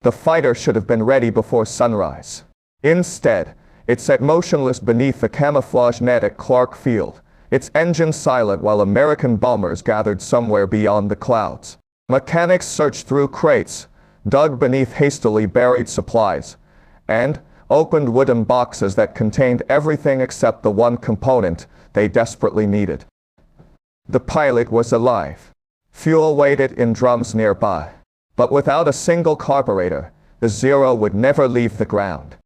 The fighter should have been ready before sunrise. Instead, it sat motionless beneath the camouflage net at Clark Field, its engine silent while American bombers gathered somewhere beyond the clouds. Mechanics searched through crates, dug beneath hastily buried supplies, and opened wooden boxes that contained everything except the one component they desperately needed. The pilot was alive. Fuel waited in drums nearby. But without a single carburetor, the Zero would never leave the ground.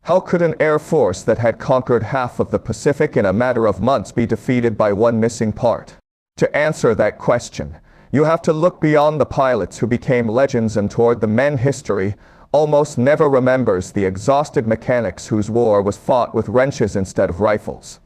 How could an air force that had conquered half of the Pacific in a matter of months be defeated by one missing part? To answer that question, you have to look beyond the pilots who became legends and toward the men history almost never remembers, the exhausted mechanics whose war was fought with wrenches instead of rifles.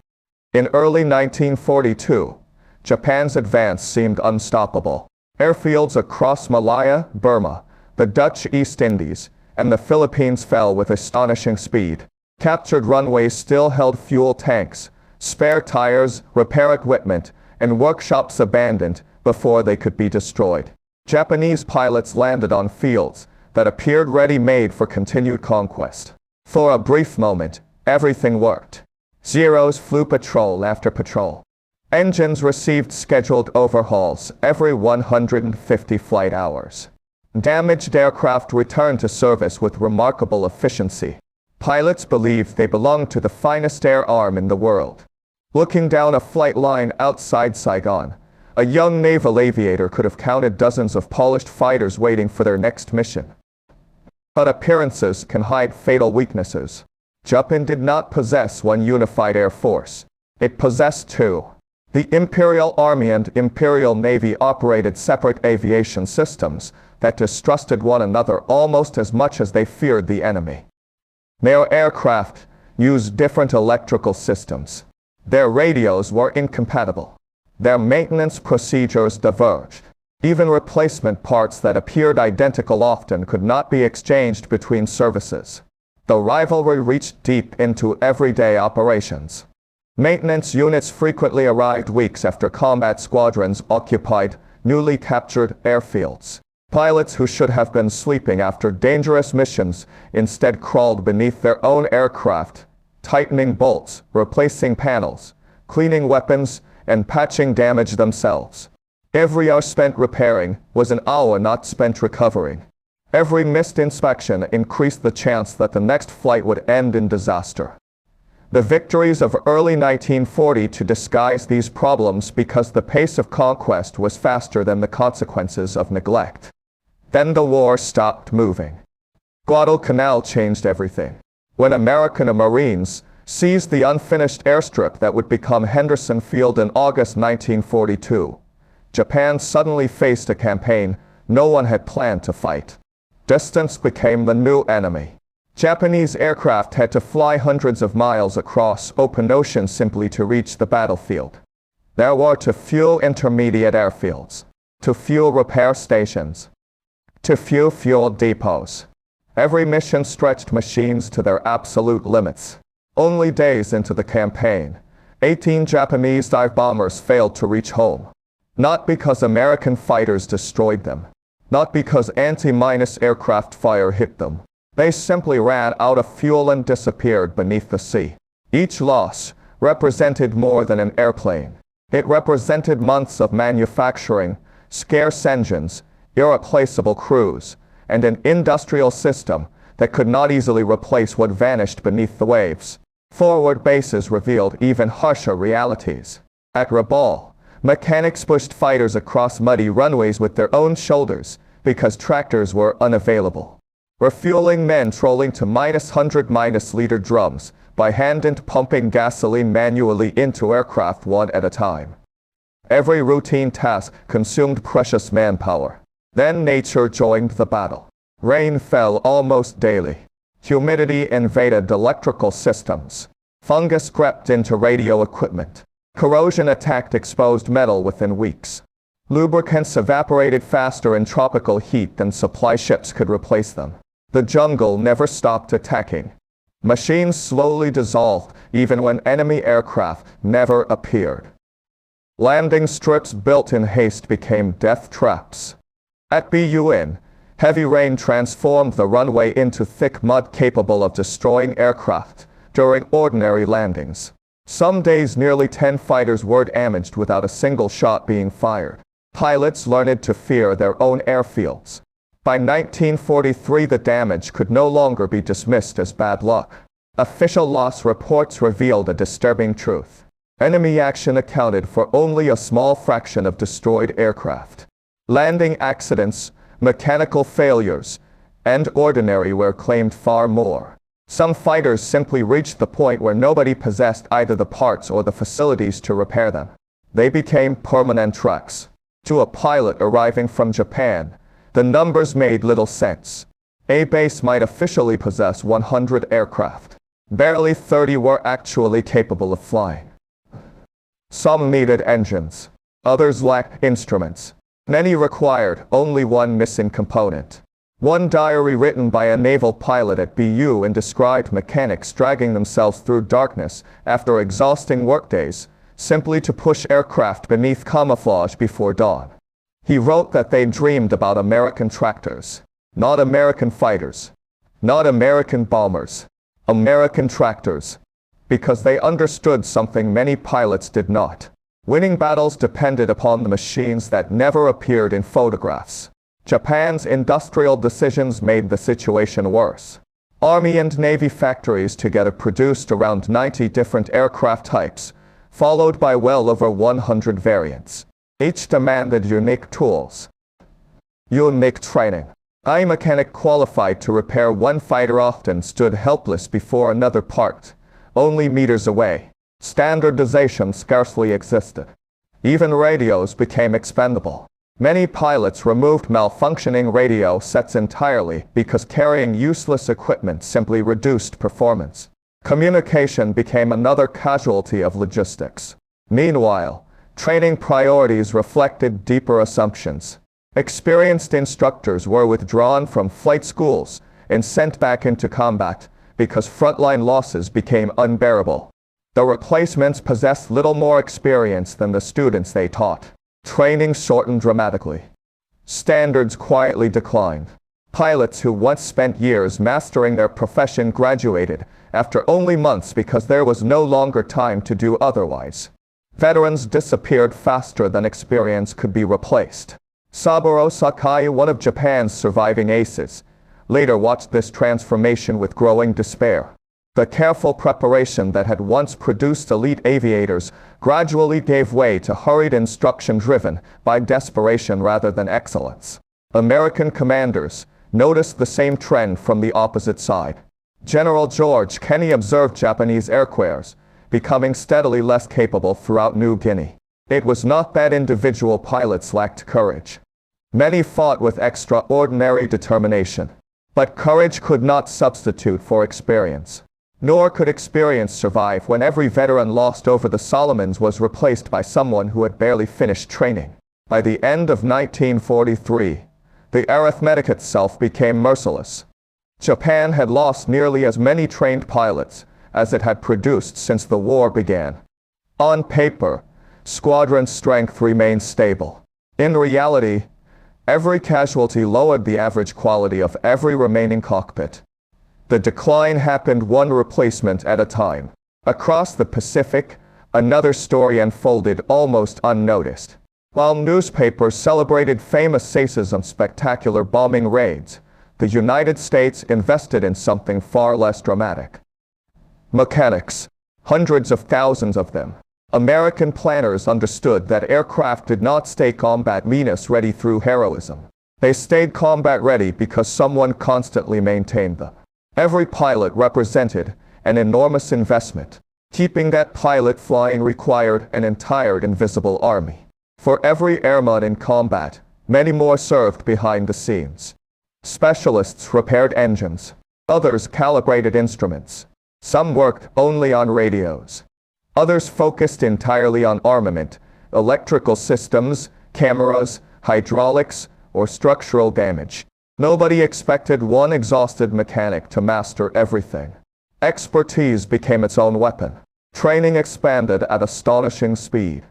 In early 1942, Japan's advance seemed unstoppable. Airfields across Malaya, Burma, the Dutch East Indies, and the Philippines fell with astonishing speed. Captured runways still held fuel tanks, spare tires, repair equipment, and workshops abandoned before they could be destroyed. Japanese pilots landed on fields that appeared ready-made for continued conquest. For a brief moment, everything worked. Zeros flew patrol after patrol. Engines received scheduled overhauls every 150 flight hours. Damaged aircraft returned to service with remarkable efficiency. Pilots believed they belonged to the finest air arm in the world. Looking down a flight line outside Saigon, a young naval aviator could have counted dozens of polished fighters waiting for their next mission. But appearances can hide fatal weaknesses. Japan did not possess one unified air force. It possessed two. The Imperial Army and Imperial Navy operated separate aviation systems that distrusted one another almost as much as they feared the enemy. Their aircraft used different electrical systems. Their radios were incompatible. Their maintenance procedures diverged. Even replacement parts that appeared identical often could not be exchanged between services. The rivalry reached deep into everyday operations. Maintenance units frequently arrived weeks after combat squadrons occupied newly captured airfields. Pilots who should have been sleeping after dangerous missions instead crawled beneath their own aircraft, tightening bolts, replacing panels, cleaning weapons, and patching damage themselves. Every hour spent repairing was an hour not spent recovering. Every missed inspection increased the chance that the next flight would end in disaster. The victories of early 1940 to disguise these problems because the pace of conquest was faster than the consequences of neglect. Then the war stopped moving. Guadalcanal changed everything. When American Marines seized the unfinished airstrip that would become Henderson Field in August 1942, Japan suddenly faced a campaign no one had planned to fight. Distance became the new enemy. Japanese aircraft had to fly hundreds of miles across open ocean simply to reach the battlefield. There were to fuel intermediate airfields, to fuel repair stations, to fuel fuel depots. Every mission stretched machines to their absolute limits. Only days into the campaign, 18 Japanese dive bombers failed to reach home. Not because American fighters destroyed them, not because anti-mine aircraft fire hit them. They simply ran out of fuel and disappeared beneath the sea. Each loss represented more than an airplane. It represented months of manufacturing, scarce engines, irreplaceable crews, and an industrial system that could not easily replace what vanished beneath the waves. Forward bases revealed even harsher realities. At Rabaul, mechanics pushed fighters across muddy runways with their own shoulders because tractors were unavailable. Refueling men trolling to -100-liter drums by hand and pumping gasoline manually into aircraft one at a time. Every routine task consumed precious manpower. Then nature joined the battle. Rain fell almost daily. Humidity invaded electrical systems. Fungus crept into radio equipment. Corrosion attacked exposed metal within weeks. Lubricants evaporated faster in tropical heat than supply ships could replace them. The jungle never stopped attacking. Machines slowly dissolved even when enemy aircraft never appeared. Landing strips built in haste became death traps. At Bun, Heavy rain transformed the runway into thick mud capable of destroying aircraft during ordinary landings. Some days nearly 10 fighters were damaged without a single shot being fired. Pilots learned to fear their own airfields. By 1943, the damage could no longer be dismissed as bad luck. Official loss reports revealed a disturbing truth. Enemy action accounted for only a small fraction of destroyed aircraft. Landing accidents, mechanical failures, and ordinary wear claimed far more. Some fighters simply reached the point where nobody possessed either the parts or the facilities to repair them. They became permanent wrecks. To a pilot arriving from Japan, the numbers made little sense. A base might officially possess 100 aircraft. Barely 30 were actually capable of flying. Some needed engines. Others lacked instruments. Many required only one missing component. One diary written by a naval pilot at BU described mechanics dragging themselves through darkness after exhausting workdays, simply to push aircraft beneath camouflage before dawn. He wrote that they dreamed about American tractors, not American fighters, not American bombers, American tractors, because they understood something many pilots did not. Winning battles depended upon the machines that never appeared in photographs. Japan's industrial decisions made the situation worse. Army and Navy factories together produced around 90 different aircraft types, followed by well over 100 variants. Each demanded unique tools, unique training. A mechanic qualified to repair one fighter often stood helpless before another part, only meters away. Standardization scarcely existed. Even radios became expendable. Many pilots removed malfunctioning radio sets entirely because carrying useless equipment simply reduced performance. Communication became another casualty of logistics. Meanwhile, training priorities reflected deeper assumptions. Experienced instructors were withdrawn from flight schools and sent back into combat because frontline losses became unbearable. The replacements possessed little more experience than the students they taught. Training shortened dramatically. Standards quietly declined. Pilots who once spent years mastering their profession graduated after only months because there was no longer time to do otherwise. Veterans disappeared faster than experience could be replaced. Saburo Sakai, one of Japan's surviving aces, later watched this transformation with growing despair. The careful preparation that had once produced elite aviators gradually gave way to hurried instruction driven by desperation rather than excellence. American commanders noticed the same trend from the opposite side. General George Kenney observed Japanese aircraft becoming steadily less capable throughout New Guinea. It was not that individual pilots lacked courage. Many fought with extraordinary determination. But courage could not substitute for experience. Nor could experience survive when every veteran lost over the Solomons was replaced by someone who had barely finished training. By the end of 1943, the arithmetic itself became merciless. Japan had lost nearly as many trained pilots as it had produced since the war began. On paper, squadron strength remained stable. In reality, every casualty lowered the average quality of every remaining cockpit. The decline happened one replacement at a time. Across the Pacific, another story unfolded almost unnoticed. While newspapers celebrated famous aces on spectacular bombing raids, the United States invested in something far less dramatic. Mechanics. Hundreds of thousands of them. American planners understood that aircraft did not stay combat ready through heroism. They stayed combat ready because someone constantly maintained them. Every pilot represented an enormous investment. Keeping that pilot flying required an entire invisible army. For every airman in combat, many more served behind the scenes. Specialists repaired engines. Others calibrated instruments. Some worked only on radios. Others focused entirely on armament, electrical systems, cameras, hydraulics, or structural damage. Nobody expected one exhausted mechanic to master everything. Expertise became its own weapon. Training expanded at astonishing speed.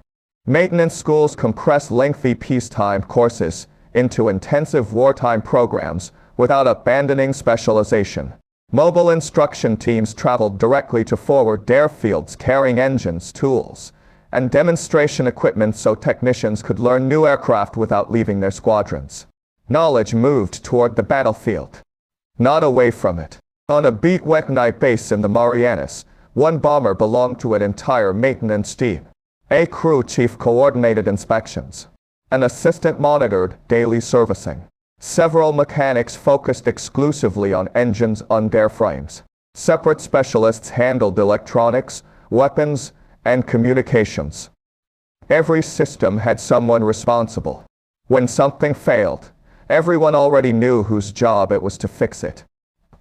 Maintenance schools compressed lengthy peacetime courses into intensive wartime programs without abandoning specialization. Mobile instruction teams traveled directly to forward airfields carrying engines, tools, and demonstration equipment so technicians could learn new aircraft without leaving their squadrons. Knowledge moved toward the battlefield, not away from it. On a beat-wet night base in the Marianas, one bomber belonged to an entire maintenance team. A crew chief coordinated inspections. An assistant monitored daily servicing. Several mechanics focused exclusively on engines and airframes. Separate specialists handled electronics, weapons, and communications. Every system had someone responsible. When something failed, everyone already knew whose job it was to fix it.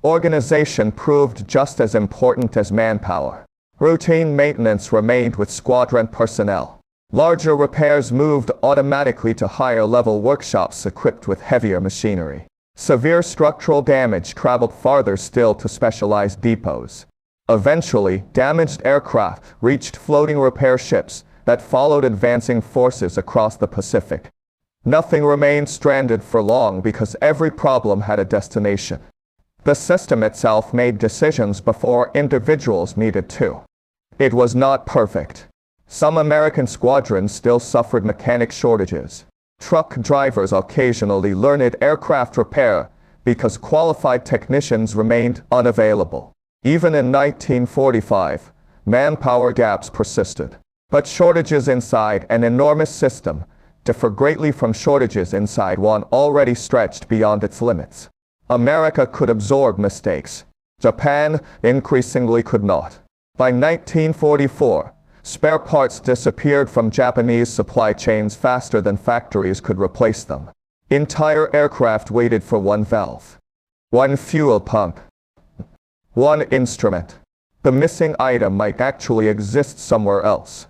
Organization proved just as important as manpower. Routine maintenance remained with squadron personnel. Larger repairs moved automatically to higher-level workshops equipped with heavier machinery. Severe structural damage traveled farther still to specialized depots. Eventually, damaged aircraft reached floating repair ships that followed advancing forces across the Pacific. Nothing remained stranded for long because every problem had a destination. The system itself made decisions before individuals needed to. It was not perfect. Some American squadrons still suffered mechanic shortages. Truck drivers occasionally learned aircraft repair because qualified technicians remained unavailable. Even in 1945, manpower gaps persisted. But shortages inside an enormous system differ greatly from shortages inside one already stretched beyond its limits. America could absorb mistakes. Japan increasingly could not. By 1944, spare parts disappeared from Japanese supply chains faster than factories could replace them. Entire aircraft waited for one valve, one fuel pump, one instrument. The missing item might actually exist somewhere else.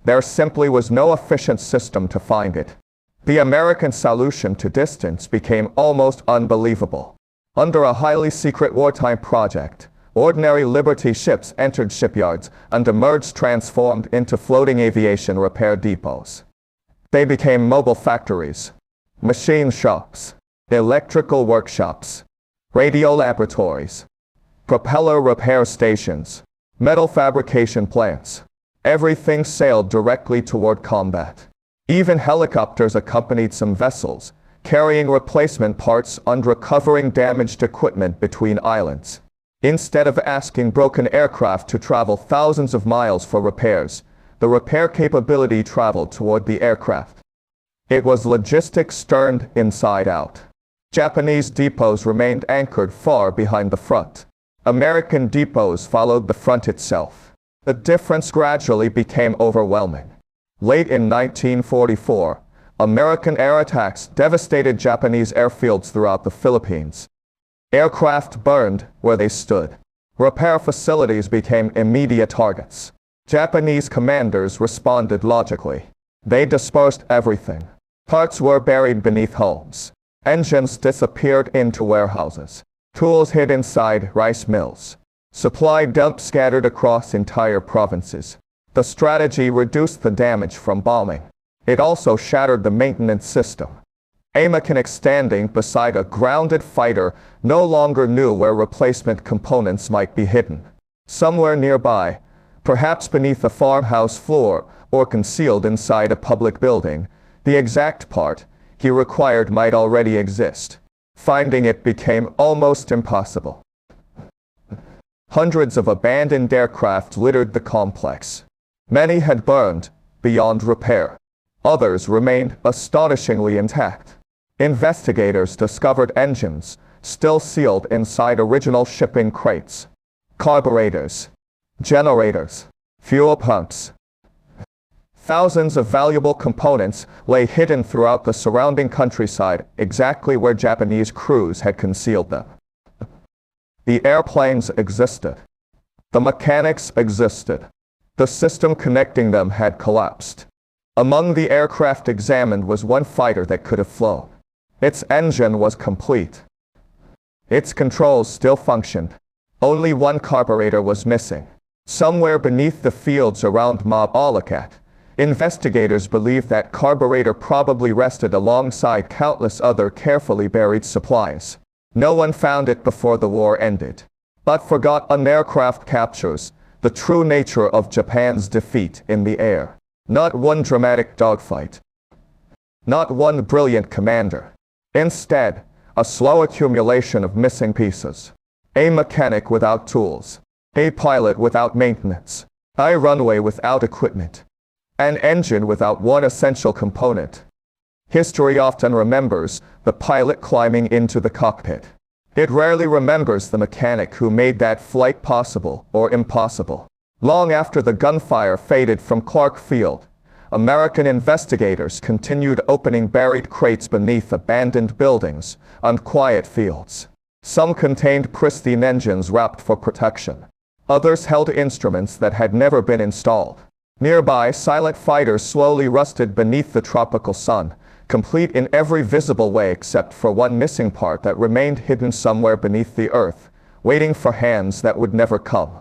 There simply was no efficient system to find it. The American solution to distance became almost unbelievable. Under a highly secret wartime project, ordinary Liberty ships entered shipyards and emerged transformed into floating aviation repair depots. They became mobile factories, machine shops, electrical workshops, radio laboratories, propeller repair stations, metal fabrication plants. Everything sailed directly toward combat. Even helicopters accompanied some vessels, carrying replacement parts and recovering damaged equipment between islands. Instead of asking broken aircraft to travel thousands of miles for repairs, the repair capability traveled toward the aircraft. It was logistics turned inside out. Japanese depots remained anchored far behind the front. American depots followed the front itself. The difference gradually became overwhelming. Late in 1944, American air attacks devastated Japanese airfields throughout the Philippines. Aircraft burned where they stood. Repair facilities became immediate targets. Japanese commanders responded logically. They dispersed everything. Parts were buried beneath homes. Engines disappeared into warehouses. Tools hid inside rice mills. Supply dumps scattered across entire provinces. The strategy reduced the damage from bombing. It also shattered the maintenance system. A mechanic standing beside a grounded fighter no longer knew where replacement components might be hidden. Somewhere nearby, perhaps beneath a farmhouse floor or concealed inside a public building, the exact part he required might already exist. Finding it became almost impossible. Hundreds of abandoned aircraft littered the complex. Many had burned beyond repair. Others remained astonishingly intact. Investigators discovered engines still sealed inside original shipping crates. Carburetors, generators, fuel pumps. Thousands of valuable components lay hidden throughout the surrounding countryside, exactly where Japanese crews had concealed them. The airplanes existed. The mechanics existed. The system connecting them had collapsed. Among the aircraft examined was one fighter that could have flown. Its engine was complete. Its controls still functioned. Only one carburetor was missing. Somewhere beneath the fields around Mab Alakat, Investigators believe that carburetor probably rested alongside countless other carefully buried supplies. No one found it before the war ended. But forgot an aircraft captures the true nature of Japan's defeat in the air. Not one dramatic dogfight. Not one brilliant commander. Instead, a slow accumulation of missing pieces. A mechanic without tools. A pilot without maintenance. A runway without equipment. An engine without one essential component. History often remembers the pilot climbing into the cockpit. It rarely remembers the mechanic who made that flight possible or impossible. Long after the gunfire faded from Clark Field, American investigators continued opening buried crates beneath abandoned buildings on quiet fields. Some contained pristine engines wrapped for protection. Others held instruments that had never been installed. Nearby, silent fighters slowly rusted beneath the tropical sun, complete in every visible way except for one missing part that remained hidden somewhere beneath the earth, waiting for hands that would never come.